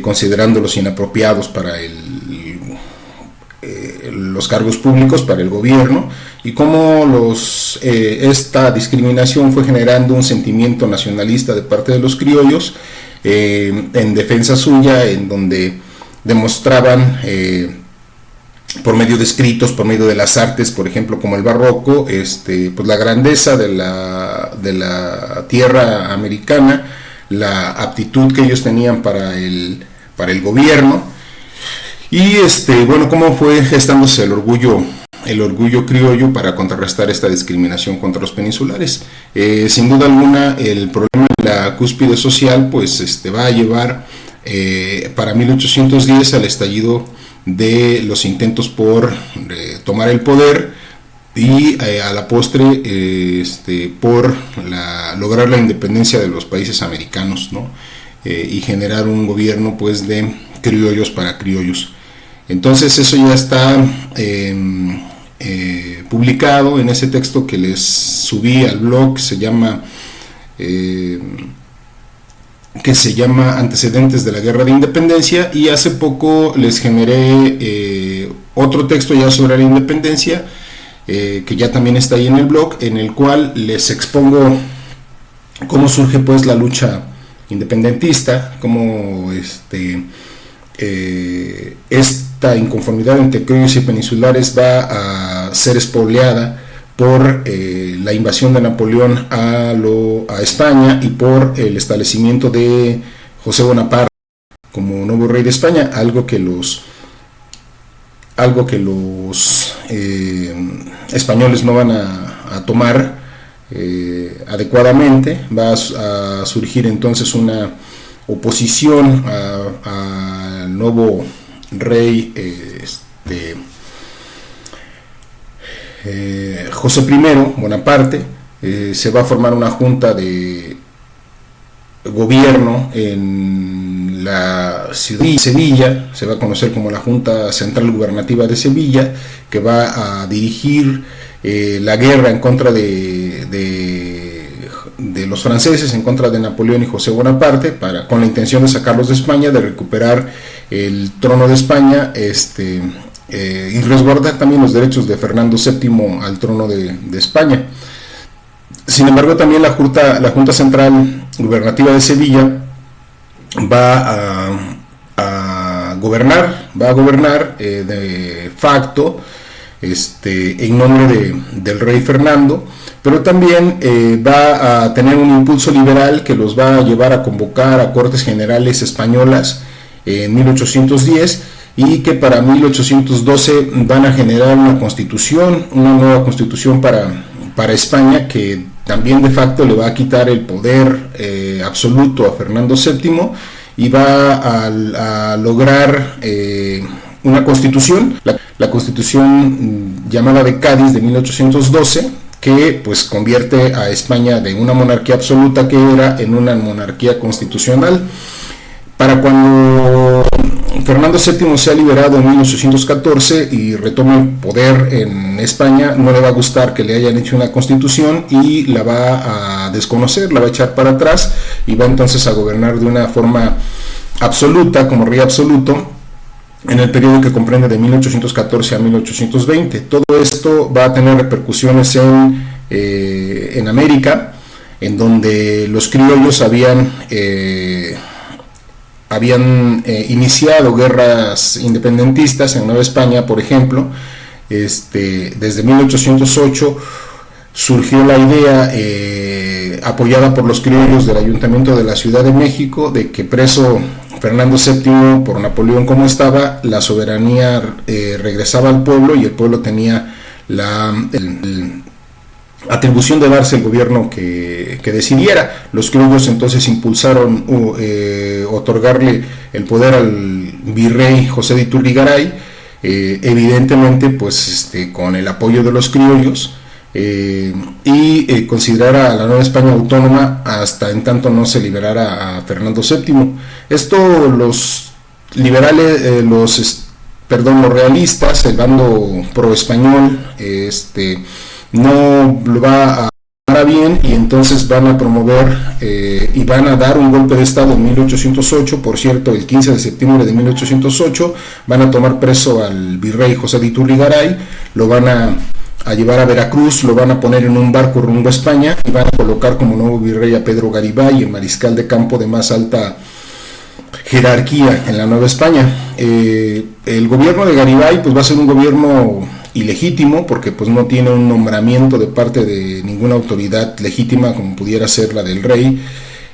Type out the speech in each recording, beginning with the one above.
considerándolos inapropiados para los cargos públicos, para el gobierno, y cómo esta discriminación fue generando un sentimiento nacionalista de parte de los criollos en defensa suya, en donde demostraban por medio de escritos, por medio de las artes, por ejemplo, como el barroco, pues la grandeza de la tierra americana, la aptitud que ellos tenían para el gobierno, y bueno, cómo fue gestándose el orgullo criollo para contrarrestar esta discriminación contra los peninsulares. Sin duda alguna, el problema de la cúspide social pues va a llevar para 1810 al estallido de los intentos por tomar el poder, y a la postre por lograr la independencia de los países americanos, ¿no? Y generar un gobierno pues de criollos para criollos. Entonces eso ya está publicado en ese texto que les subí al blog, que se llama Antecedentes de la Guerra de Independencia, y hace poco les generé otro texto ya sobre la independencia, que ya también está ahí en el blog, en el cual les expongo cómo surge pues la lucha independentista, cómo esta inconformidad entre criollos y peninsulares va a ser espoleada por la invasión de Napoleón a España, y por el establecimiento de José Bonaparte como nuevo rey de España, algo que los españoles no van a tomar adecuadamente. Va a surgir entonces una oposición al nuevo rey José I Bonaparte. Se va a formar una junta de gobierno en la ciudad de Sevilla, se va a conocer como la Junta Central Gubernativa de Sevilla, que va a dirigir la guerra en contra de los franceses, en contra de Napoleón y José Bonaparte, con la intención de sacarlos de España, de recuperar el trono de España, y resguardar también los derechos de Fernando VII al trono de España. Sin embargo, también la Junta Central Gubernativa de Sevilla va a gobernar de facto, en nombre del rey Fernando, pero también va a tener un impulso liberal que los va a llevar a convocar a Cortes Generales españolas en 1810, y que para 1812 van a generar una nueva constitución para España, que también de facto le va a quitar el poder absoluto a Fernando VII, y va a lograr una constitución, la constitución llamada de Cádiz de 1812, que pues convierte a España de una monarquía absoluta que era en una monarquía constitucional. Para cuando Fernando VII sea liberado en 1814 y retoma el poder en España, no le va a gustar que le hayan hecho una constitución, y la va a desconocer, la va a echar para atrás, y va entonces a gobernar de una forma absoluta, como rey absoluto, en el periodo que comprende de 1814 a 1820. Todo esto va a tener repercusiones en América, en donde los criollos habían iniciado guerras independentistas en Nueva España, por ejemplo. Desde 1808 surgió la idea, apoyada por los criollos del Ayuntamiento de la Ciudad de México, de que, preso Fernando VII por Napoleón como estaba, la soberanía regresaba al pueblo, y el pueblo tenía la atribución de darse el gobierno que decidiera. Los criollos entonces impulsaron otorgarle el poder al virrey José de Iturrigaray, evidentemente pues con el apoyo de los criollos, y considerar a la Nueva España autónoma hasta en tanto no se liberara a Fernando VII. Esto los liberales, los realistas, el bando pro español, no lo va a bien, y entonces van a promover y van a dar un golpe de estado en 1808. Por cierto, el 15 de septiembre de 1808 van a tomar preso al virrey José de Iturrigaray, lo van a llevar a Veracruz, lo van a poner en un barco rumbo a España y van a colocar como nuevo virrey a Pedro Garibay, el mariscal de campo de más alta jerarquía en la Nueva España. El gobierno de Garibay pues va a ser un gobierno ilegítimo, porque pues no tiene un nombramiento de parte de ninguna autoridad legítima como pudiera ser la del rey,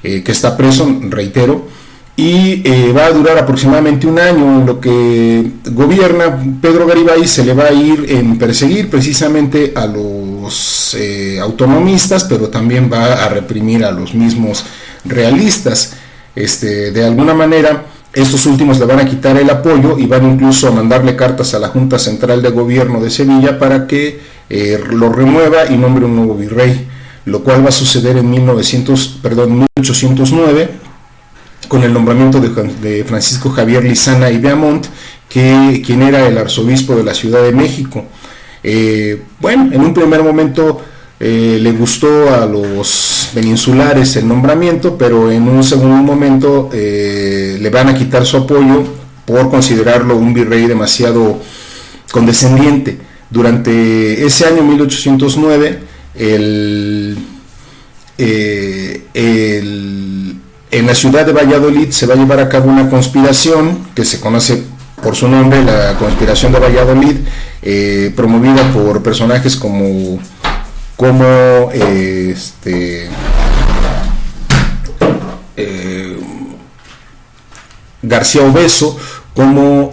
que está preso, reitero, y va a durar aproximadamente un año. En lo que gobierna Pedro Garibay se le va a ir en perseguir precisamente a los autonomistas, pero también va a reprimir a los mismos realistas. De alguna manera estos últimos le van a quitar el apoyo y van incluso a mandarle cartas a la Junta Central de Gobierno de Sevilla para que lo remueva y nombre un nuevo virrey, lo cual va a suceder en 1809 con el nombramiento de Francisco Javier Lizana y Beaumont, quien era el arzobispo de la Ciudad de México. Bueno, en un primer momento le gustó a los peninsulares el nombramiento, pero en un segundo momento le van a quitar su apoyo por considerarlo un virrey demasiado condescendiente. Durante ese año 1809 en la ciudad de Valladolid se va a llevar a cabo una conspiración que se conoce por su nombre, la Conspiración de Valladolid, promovida por personajes como García Obeso, como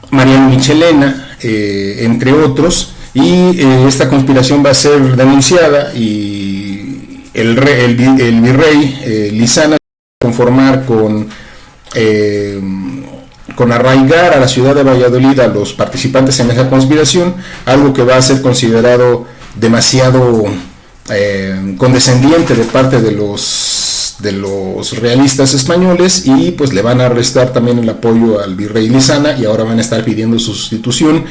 Mariano Michelena, entre otros, y esta conspiración va a ser denunciada y el virrey Lizana va a conformar con arraigar a la ciudad de Valladolid a los participantes en esa conspiración, algo que va a ser considerado demasiado condescendiente de parte de los realistas españoles, y pues le van a restar también el apoyo al virrey Lizana, y ahora van a estar pidiendo su sustitución,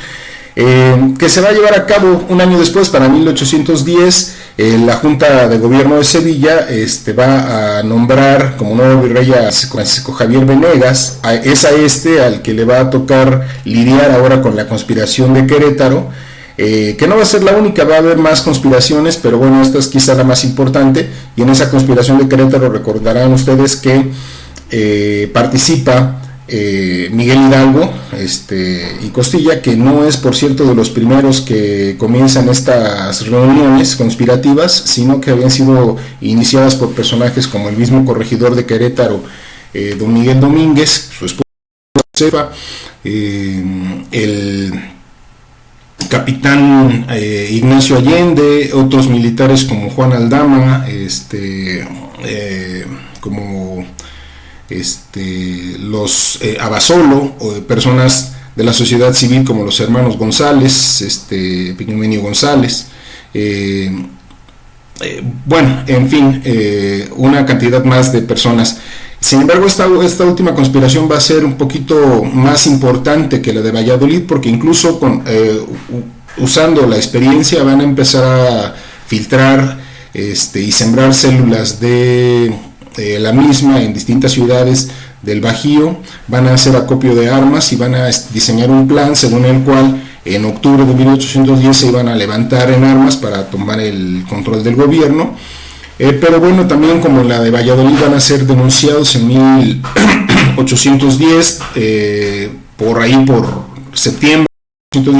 que se va a llevar a cabo un año después, para 1810. La Junta de Gobierno de Sevilla va a nombrar como nuevo virrey a Francisco Javier Venegas. Es al que le va a tocar lidiar ahora con la conspiración de Querétaro, que no va a ser la única, va a haber más conspiraciones, pero bueno, esta es quizá la más importante. Y en esa conspiración de Querétaro recordarán ustedes que participa Miguel Hidalgo y Costilla, que no es, por cierto, de los primeros que comienzan estas reuniones conspirativas, sino que habían sido iniciadas por personajes como el mismo corregidor de Querétaro, don Miguel Domínguez, su esposa Josefa, el capitán Ignacio Allende, otros militares como Juan Aldama, como los Abasolo, o personas de la sociedad civil como los hermanos González, Pigmenio González, bueno, en fin, una cantidad más de personas. Sin embargo, esta última conspiración va a ser un poquito más importante que la de Valladolid, porque incluso usando la experiencia van a empezar a filtrar y sembrar células de la misma en distintas ciudades del Bajío. Van a hacer acopio de armas y van a diseñar un plan según el cual en octubre de 1810 se iban a levantar en armas para tomar el control del gobierno. Pero bueno, también como la de Valladolid van a ser denunciados en 1810, por septiembre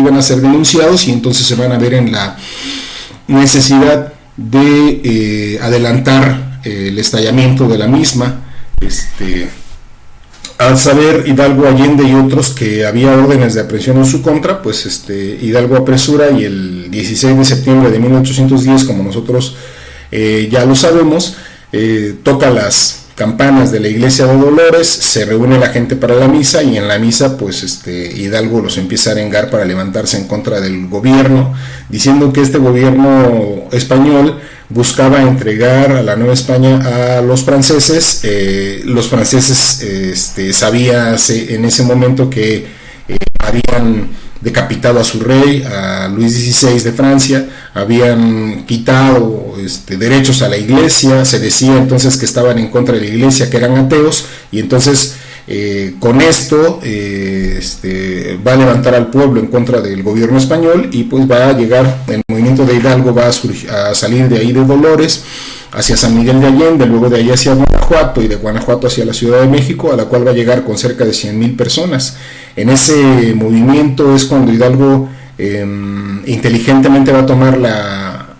van a ser denunciados, y entonces se van a ver en la necesidad de adelantar el estallamiento de la misma. Al saber Hidalgo, Allende y otros que había órdenes de aprehensión en su contra, pues Hidalgo apresura, y el 16 de septiembre de 1810, como nosotros ya lo sabemos, toca las campanas de la iglesia de Dolores, se reúne la gente para la misa, y en la misa pues Hidalgo los empieza a arengar para levantarse en contra del gobierno, diciendo que este gobierno español buscaba entregar a la Nueva España a los franceses. Los franceses sabían en ese momento que habían decapitado a su rey, a Luis XVI de Francia, habían quitado derechos a la iglesia, se decía entonces que estaban en contra de la iglesia, que eran ateos, y entonces con esto va a levantar al pueblo en contra del gobierno español, y pues va a llegar, el movimiento de Hidalgo va a salir de ahí de Dolores hacia San Miguel de Allende, luego de ahí hacia Guanajuato, y de Guanajuato hacia la Ciudad de México, a la cual va a llegar con cerca de 100,000 personas. En ese movimiento es cuando Hidalgo inteligentemente va a tomar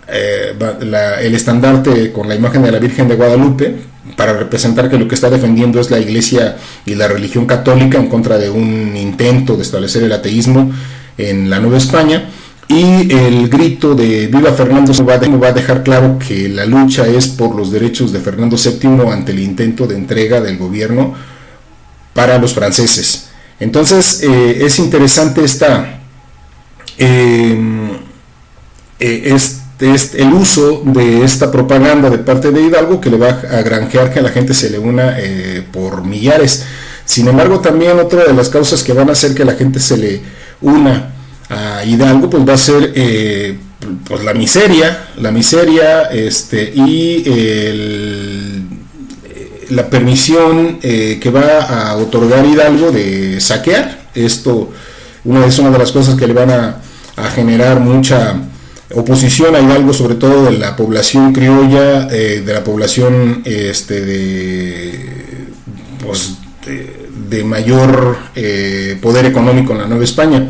el estandarte con la imagen de la Virgen de Guadalupe, para representar que lo que está defendiendo es la iglesia y la religión católica en contra de un intento de establecer el ateísmo en la Nueva España. Y el grito de Viva Fernando va a dejar claro que la lucha es por los derechos de Fernando VII ante el intento de entrega del gobierno para los franceses. Entonces es interesante el uso de esta propaganda de parte de Hidalgo, que le va a granjear que a la gente se le una por millares. Sin embargo, también otra de las causas que van a hacer que la gente se le una a Hidalgo pues va a ser pues la miseria y la permisión que va a otorgar Hidalgo de saquear. Esto es una de las cosas que le van a generar mucha oposición a Hidalgo, sobre todo de la población criolla, de la población de mayor poder económico en la Nueva España.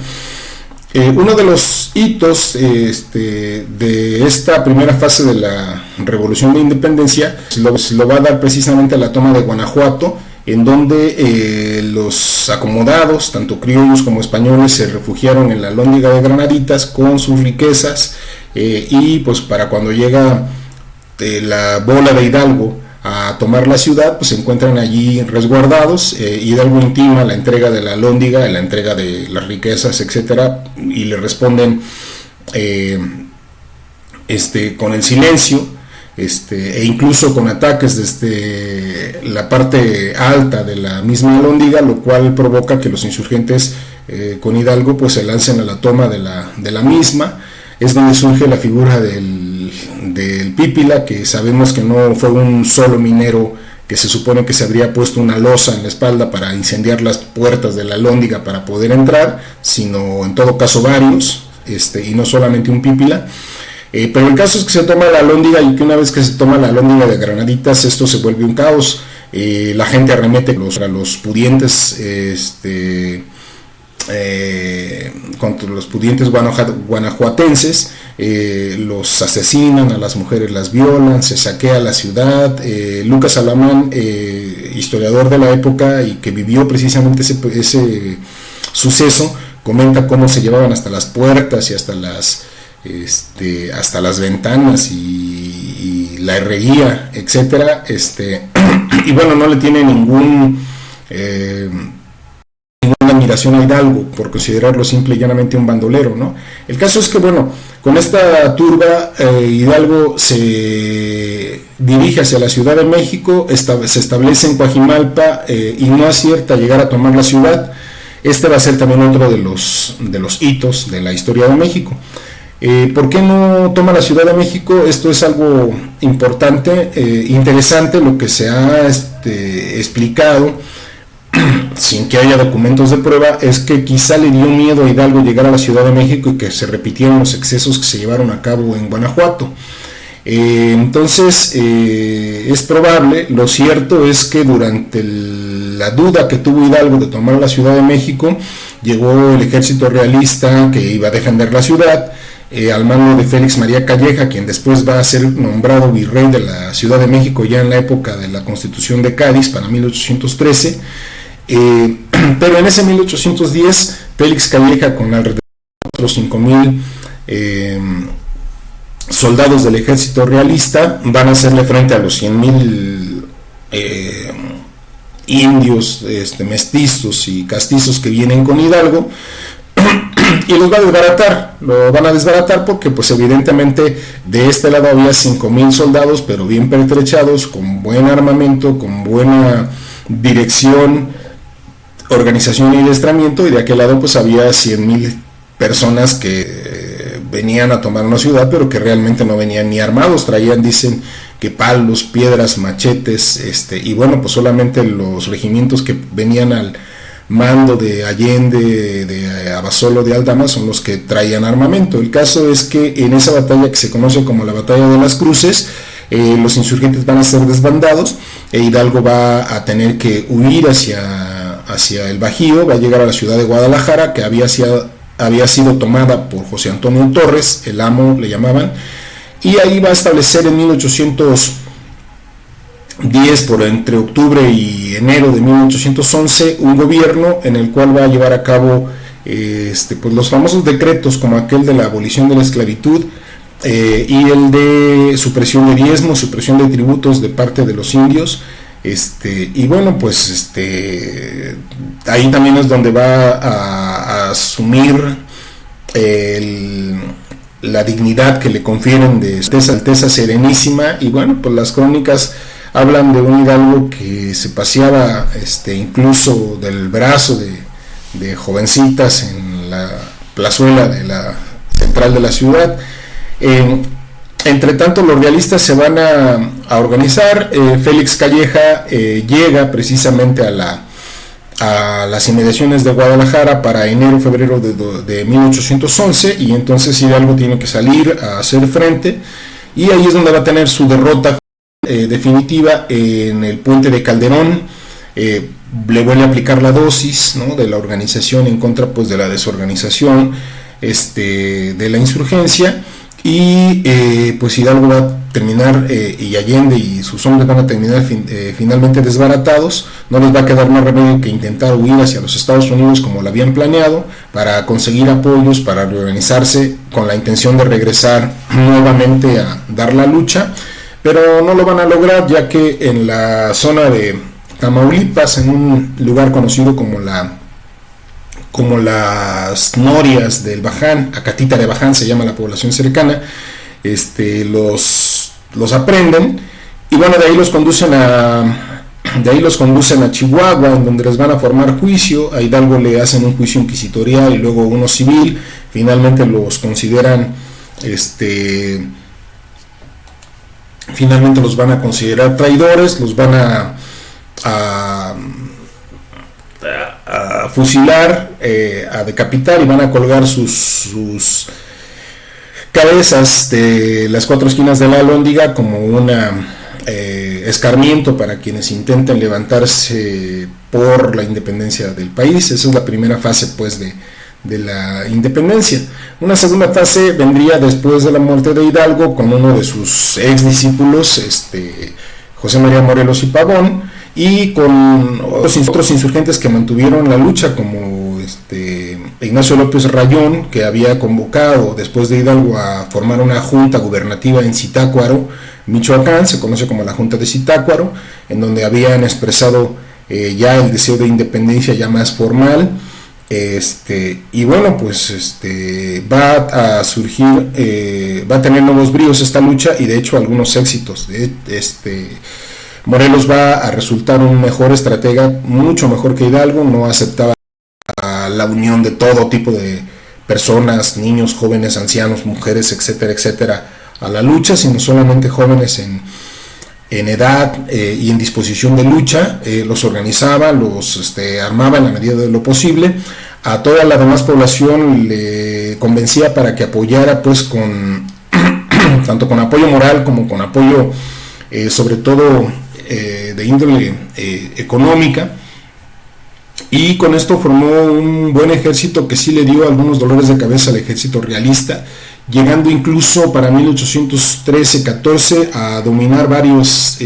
Uno de los hitos de esta primera fase de la Revolución de Independencia lo va a dar precisamente la toma de Guanajuato, en donde los acomodados, tanto criollos como españoles, se refugiaron en la Alhóndiga de Granaditas con sus riquezas, y pues para cuando llega la bola de Hidalgo a tomar la ciudad, pues se encuentran allí resguardados. Hidalgo intima la entrega de la Alhóndiga, la entrega de las riquezas, etcétera, y le responden con el silencio, e incluso con ataques desde la parte alta de la misma Alhóndiga, lo cual provoca que los insurgentes con Hidalgo pues se lancen a la toma de la misma. Es donde surge la figura del Pípila, que sabemos que no fue un solo minero que se supone que se habría puesto una losa en la espalda para incendiar las puertas de la Alhóndiga para poder entrar, sino en todo caso varios, y no solamente un Pípila. Pero el caso es que se toma la Alhóndiga, y que una vez que se toma la Alhóndiga de Granaditas, esto se vuelve un caos. La gente arremete contra los pudientes contra los pudientes guanajuatenses, los asesinan, a las mujeres las violan, se saquea la ciudad. Lucas Alamán, historiador de la época y que vivió precisamente ese suceso, comenta cómo se llevaban hasta las puertas y hasta las ventanas y la herrería, etcétera, y bueno, no le tiene ninguna admiración a Hidalgo por considerarlo simple y llanamente un bandolero, ¿no? El caso es que, bueno, con esta turba, Hidalgo se dirige hacia la Ciudad de México, se establece en Coajimalpa, y no acierta a llegar a tomar la ciudad. Este va a ser también otro de los hitos de la historia de México. ¿Por qué no toma la Ciudad de México? Esto es algo importante, interesante. Lo que se ha explicado, sin que haya documentos de prueba, es que quizá le dio miedo a Hidalgo llegar a la Ciudad de México y que se repitieron los excesos que se llevaron a cabo en Guanajuato. Entonces es probable. Lo cierto es que durante la duda que tuvo Hidalgo de tomar la Ciudad de México, llegó el ejército realista que iba a defender la ciudad, al mando de Félix María Calleja, quien después va a ser nombrado virrey de la Ciudad de México ya en la época de la Constitución de Cádiz para 1813. Pero en ese 1810, Félix Calleja, con alrededor de otros 5,000 soldados del ejército realista, van a hacerle frente a los 100,000 indios, mestizos y castizos que vienen con Hidalgo, y los va a desbaratar. Lo van a desbaratar porque pues evidentemente de este lado había 5,000 soldados, pero bien pertrechados, con buen armamento, con buena dirección, organización y adiestramiento, y de aquel lado pues había 100,000 personas que venían a tomar una ciudad, pero que realmente no venían ni armados, traían, dicen, que palos, piedras, machetes, y bueno, pues solamente los regimientos que venían al mando de Allende, de Abasolo, de Aldama, son los que traían armamento. El caso es que en esa batalla, que se conoce como la Batalla de las Cruces, los insurgentes van a ser desbandados, e Hidalgo va a tener que huir hacia el Bajío, va a llegar a la ciudad de Guadalajara, que había sido tomada por José Antonio Torres, el amo le llamaban, y ahí va a establecer en 1810, por entre octubre y enero de 1811, un gobierno en el cual va a llevar a cabo pues los famosos decretos, como aquel de la abolición de la esclavitud, y el de supresión de diezmos, supresión de tributos de parte de los indios, y bueno, pues ahí también es donde va a asumir la dignidad que le confieren de Alteza Serenísima. Y bueno, pues las crónicas hablan de un Hidalgo que se paseaba incluso del brazo de jovencitas en la plazuela de la central de la ciudad. Entre tanto, los realistas se van a organizar. Félix Calleja llega precisamente a las inmediaciones de Guadalajara para enero-febrero de 1811, y entonces Hidalgo tiene que salir a hacer frente, y ahí es donde va a tener su derrota definitiva en el puente de Calderón. Le vuelve a aplicar la dosis, ¿no?, de la organización en contra, pues, de la desorganización de la insurgencia. Y pues Hidalgo va a terminar, y Allende y sus hombres van a terminar finalmente desbaratados. No les va a quedar más remedio que intentar huir hacia los Estados Unidos, como lo habían planeado, para conseguir apoyos, para reorganizarse con la intención de regresar nuevamente a dar la lucha, pero no lo van a lograr, ya que en la zona de Tamaulipas, en un lugar conocido como las Norias del Baján, Acatita de Baján se llama la población cercana, los aprenden, y bueno, de ahí los conducen a Chihuahua, en donde les van a formar juicio. A Hidalgo le hacen un juicio inquisitorial y luego uno civil. Finalmente los consideran, finalmente los van a considerar traidores, los van a fusilar, a decapitar, y van a colgar sus cabezas de las cuatro esquinas de la Alhóndiga como una escarmiento para quienes intenten levantarse por la independencia del país. Esa es la primera fase, pues, de la independencia. Una segunda fase vendría después de la muerte de Hidalgo, con uno de sus ex discípulos, José María Morelos y Pavón, y con otros insurgentes que mantuvieron la lucha, como Ignacio López Rayón, que había convocado después de Hidalgo a formar una junta gubernativa en Zitácuaro, Michoacán. Se conoce como la Junta de Zitácuaro, en donde habían expresado ya el deseo de independencia ya más formal. Y bueno, pues va a surgir, va a tener nuevos bríos esta lucha, y de hecho algunos éxitos. Morelos va a resultar un mejor estratega, mucho mejor que Hidalgo. No aceptaba la unión de todo tipo de personas, niños, jóvenes, ancianos, mujeres, etcétera, etcétera, a la lucha, sino solamente jóvenes en edad y en disposición de lucha. Los organizaba, los armaba en la medida de lo posible. A toda la demás población le convencía para que apoyara, pues, tanto con apoyo moral como con apoyo sobre todo de índole económica, y con esto formó un buen ejército que sí le dio algunos dolores de cabeza al ejército realista, llegando incluso para 1813-14 a dominar varios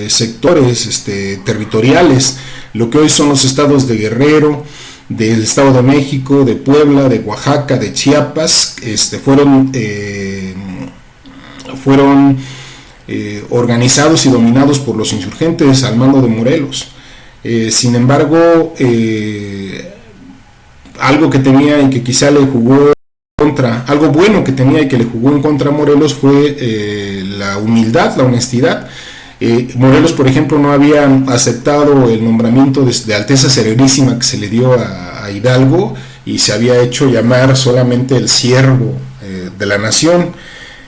sectores territoriales, lo que hoy son los estados de Guerrero, del Estado de México, de Puebla, de Oaxaca, de Chiapas. Fueron organizados y dominados por los insurgentes al mando de Morelos. Sin embargo, algo que tenía y que quizá le jugó contra, algo bueno que tenía y que le jugó en contra a Morelos fue la humildad, la honestidad. Morelos, por ejemplo, no había aceptado el nombramiento de Alteza Serenísima que se le dio a Hidalgo, y se había hecho llamar solamente el siervo de la nación.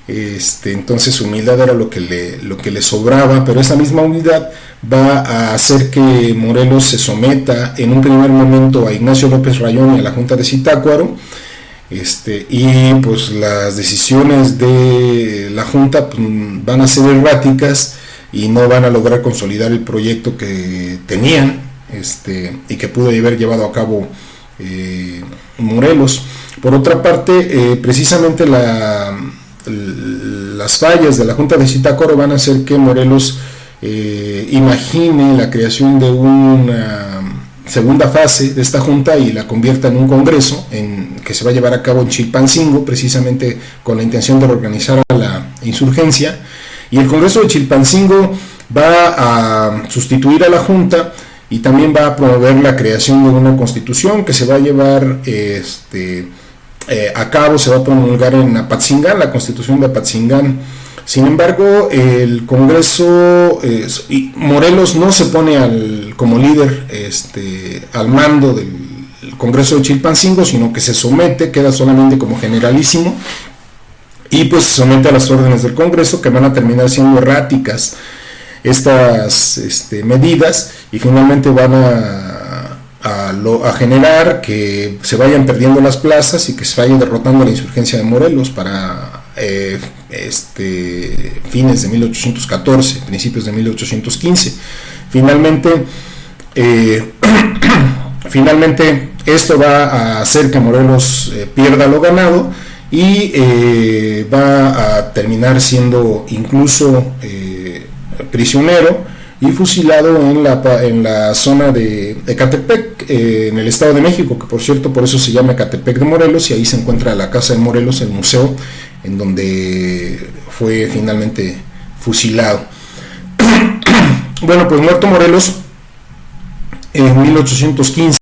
Entonces su humildad era lo que le sobraba, pero esa misma humildad va a hacer que Morelos se someta en un primer momento a Ignacio López Rayón y a la Junta de Zitácuaro, y pues las decisiones de la Junta van a ser erráticas y no van a lograr consolidar el proyecto que tenían, y que pudo haber llevado a cabo Morelos. Por otra parte, precisamente las fallas de la Junta de Zitácuaro van a hacer que Morelos imagine la creación de una segunda fase de esta junta y la convierta en un congreso que se va a llevar a cabo en Chilpancingo, precisamente con la intención de reorganizar a la insurgencia. Y el Congreso de Chilpancingo va a sustituir a la junta y también va a promover la creación de una constitución que se va a llevar a cabo, se va a promulgar en Apatzingán, la Constitución de Apatzingán. Sin embargo, el Congreso, Morelos no se pone como líder al mando del Congreso de Chilpancingo, sino que se somete, queda solamente como generalísimo, y pues se somete a las órdenes del Congreso, que van a terminar siendo erráticas estas medidas, y finalmente van a generar que se vayan perdiendo las plazas y que se vaya derrotando la insurgencia de Morelos para fines de 1814, principios de 1815. Finalmente esto va a hacer que Morelos pierda lo ganado y va a terminar siendo incluso prisionero y fusilado en la zona de Ecatepec, en el Estado de México, que por cierto por eso se llama Ecatepec de Morelos, y ahí se encuentra la Casa de Morelos, el museo en donde fue finalmente fusilado. Bueno, pues muerto Morelos, en 1815